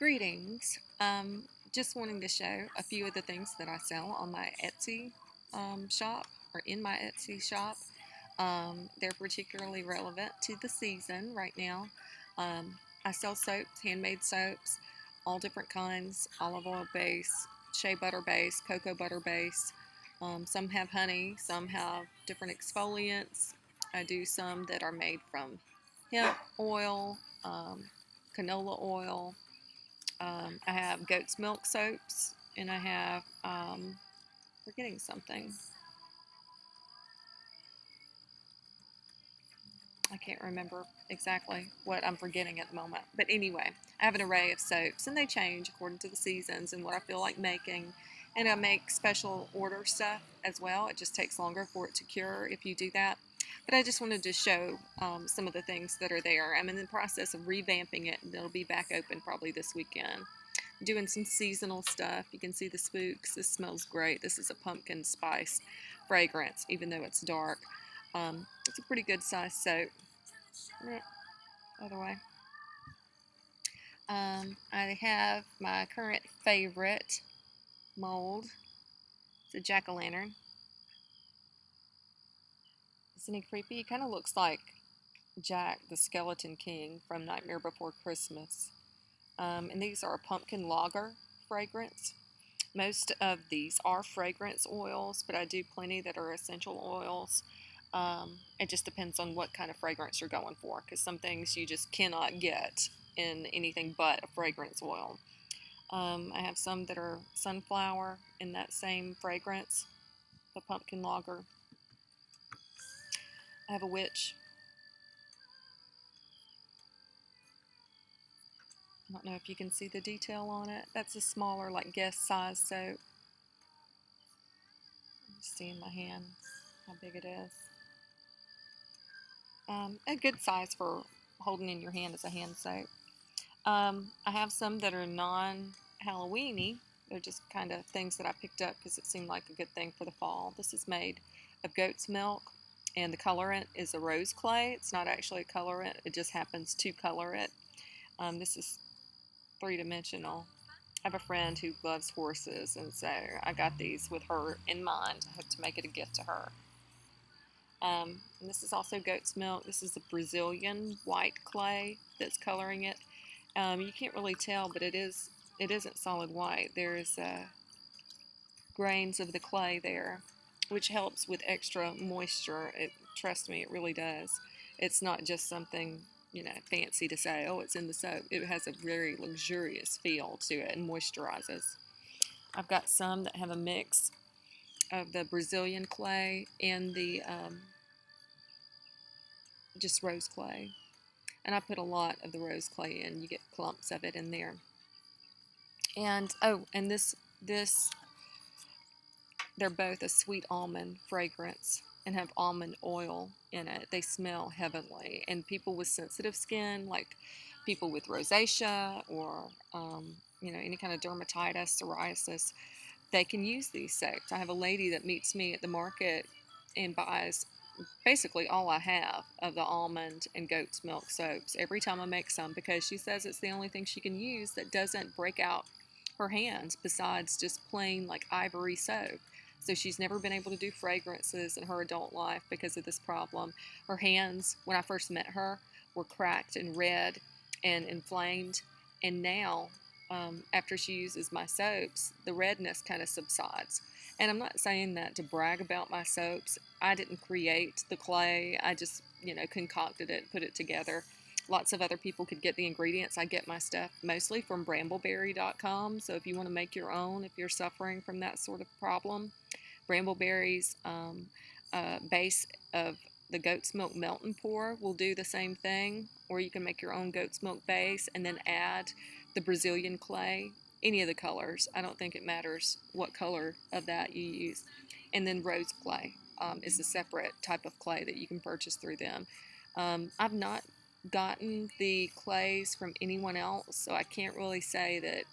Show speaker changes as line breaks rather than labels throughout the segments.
Greetings. Just wanting to show a few of the things that I sell on my Etsy shop or in my Etsy shop. They're particularly relevant to the season right now. I sell soaps, handmade soaps, all different kinds, olive oil base, shea butter base, cocoa butter base. Some have honey, some have different exfoliants. I do some that are made from hemp oil, canola oil. I have goat's milk soaps, and I have, forgetting something. I can't remember exactly what I'm forgetting at the moment. But anyway, I have an array of soaps, and they change according to the seasons and what I feel like making. And I make special order stuff as well. It just takes longer for it to cure if you do that. But I just wanted to show some of the things that are there. I'm in the process of revamping it, and it'll be back open probably this weekend. Doing some seasonal stuff. You can see the spooks. This smells great. This is a pumpkin spice fragrance, even though it's dark. It's a pretty good size soap. Other way. I have my current favorite mold. It's a jack-o'-lantern. Isn't he creepy? He kind of looks like Jack the Skeleton King from Nightmare Before Christmas. And these are a pumpkin lager fragrance. Most of these are fragrance oils, but I do plenty that are essential oils. It just depends on what kind of fragrance you're going for, because some things you just cannot get in anything but a fragrance oil. I have some that are sunflower in that same fragrance, the pumpkin lager. I have a witch. I don't know if you can see the detail on it. That's a smaller, like guest size soap. Just see in my hand how big it is. A good size for holding in your hand as a hand soap. I have some that are non-Halloweeny. They're just kind of things that I picked up because it seemed like a good thing for the fall. This is made of goat's milk, and the colorant is a rose clay. It's not actually a colorant. It just happens to color it. This is three-dimensional. I have a friend who loves horses, and so I got these with her in mind. I hope to make it a gift to her. And this is also goat's milk. This is a Brazilian white clay that's coloring it. You can't really tell, but it isn't solid white. There's grains of the clay there, which helps with extra moisture. Trust me, it really does. It's not just something, fancy to say, oh, it's in the soap. It has a very luxurious feel to it and moisturizes. I've got some that have a mix of the Brazilian clay and the just rose clay. And I put a lot of the rose clay in. You get clumps of it in there. And this they're both a sweet almond fragrance and have almond oil in it. They smell heavenly. And people with sensitive skin, like people with rosacea or any kind of dermatitis, psoriasis, they can use these soaps. I have a lady that meets me at the market and buys basically all I have of the almond and goat's milk soaps every time I make some, because she says it's the only thing she can use that doesn't break out her hands besides just plain like ivory soap. So she's never been able to do fragrances in her adult life because of this problem. Her hands, when I first met her, were cracked and red and inflamed, and now after she uses my soaps, the redness kind of subsides. And I'm not saying that to brag about my soaps. I didn't create the clay. I just, concocted it, put it together. Lots of other people could get the ingredients. I get my stuff mostly from brambleberry.com. So if you want to make your own, if you're suffering from that sort of problem, Brambleberry's base of the goat's milk melt and pour will do the same thing. Or you can make your own goat's milk base and then add the Brazilian clay, any of the colors. I don't think it matters what color of that you use. And then rose clay is a separate type of clay that you can purchase through them. I've not gotten the clays from anyone else, so I can't really say that,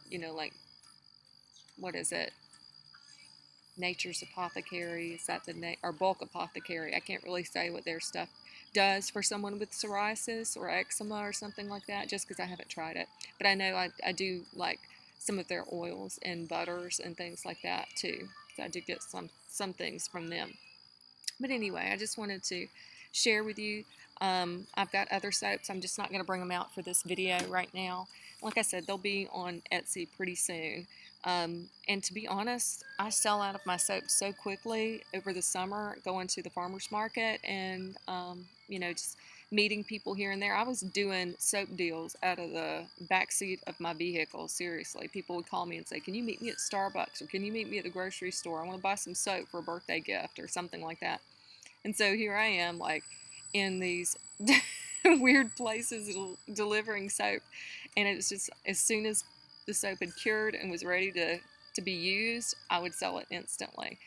what is it? Nature's Apothecary, is that or Bulk Apothecary? I can't really say what their stuff does for someone with psoriasis or eczema or something like that, just because I haven't tried it. But I know I do like some of their oils and butters and things like that too. So I do get some things from them. But anyway, I just wanted to share with you. I've got other soaps. I'm just not going to bring them out for this video right now. Like I said, they'll be on Etsy pretty soon. And to be honest, I sell out of my soaps so quickly over the summer, going to the farmer's market and, just meeting people here and there. I was doing soap deals out of the back seat of my vehicle. Seriously, people would call me and say, "Can you meet me at Starbucks, or can you meet me at the grocery store? I want to buy some soap for a birthday gift," or something like that. And so here I am, like in these weird places delivering soap. And it was just as soon as the soap had cured and was ready to be used, I would sell it instantly.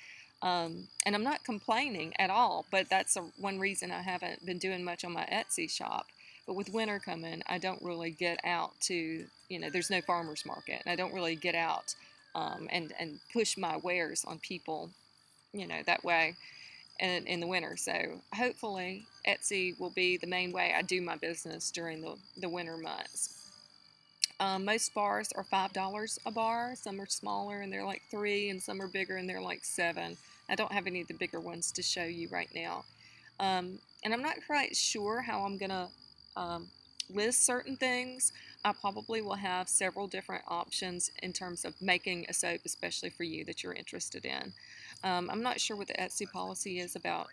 And I'm not complaining at all, but that's one reason I haven't been doing much on my Etsy shop. But with winter coming, I don't really get out to, there's no farmer's market, and I don't really get out and push my wares on people, that way in the winter. So hopefully Etsy will be the main way I do my business during the winter months. Most bars are $5 a bar. Some are smaller and they're like $3, and some are bigger and they're like $7. I don't have any of the bigger ones to show you right now. And I'm not quite sure how I'm gonna list certain things. I probably will have several different options in terms of making a soap, especially for you that you're interested in. I'm not sure what the Etsy policy is about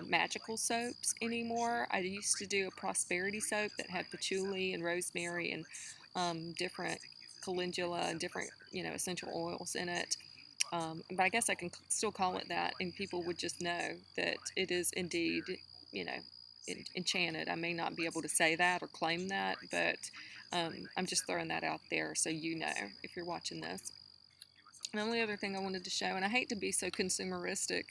magical soaps anymore. I used to do a prosperity soap that had patchouli and rosemary and different calendula and different, essential oils in it. But I guess I can still call it that, and people would just know that it is indeed, you know, enchanted. I may not be able to say that or claim that, but I'm just throwing that out there so you know if you're watching this. The only other thing I wanted to show, and I hate to be so consumeristic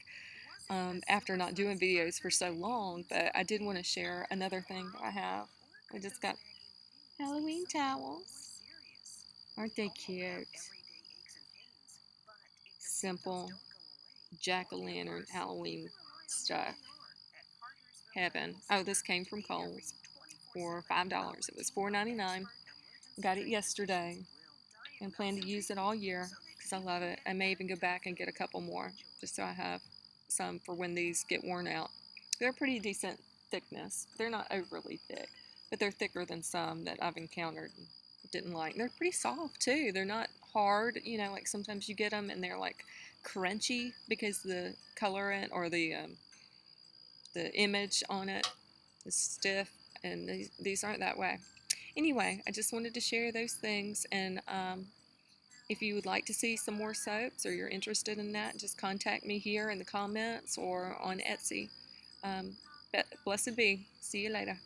after not doing videos for so long, but I did want to share another thing that I have. I just got Halloween towels. Aren't they cute? Simple jack-o'-lantern Halloween stuff. Heaven. Oh, this came from Kohl's for $5. It was $4.99. Got it yesterday and plan to use it all year because I love it. I may even go back and get a couple more just so I have some for when these get worn out. They're pretty decent thickness. They're not overly thick, but they're thicker than some that I've encountered and didn't like. And they're pretty soft too. They're not hard, like sometimes you get them and they're like crunchy because the colorant or the image on it is stiff, and these aren't that way. Anyway, I just wanted to share those things, and if you would like to see some more soaps or you're interested in that, just contact me here in the comments or on Etsy. Blessed be. See you later.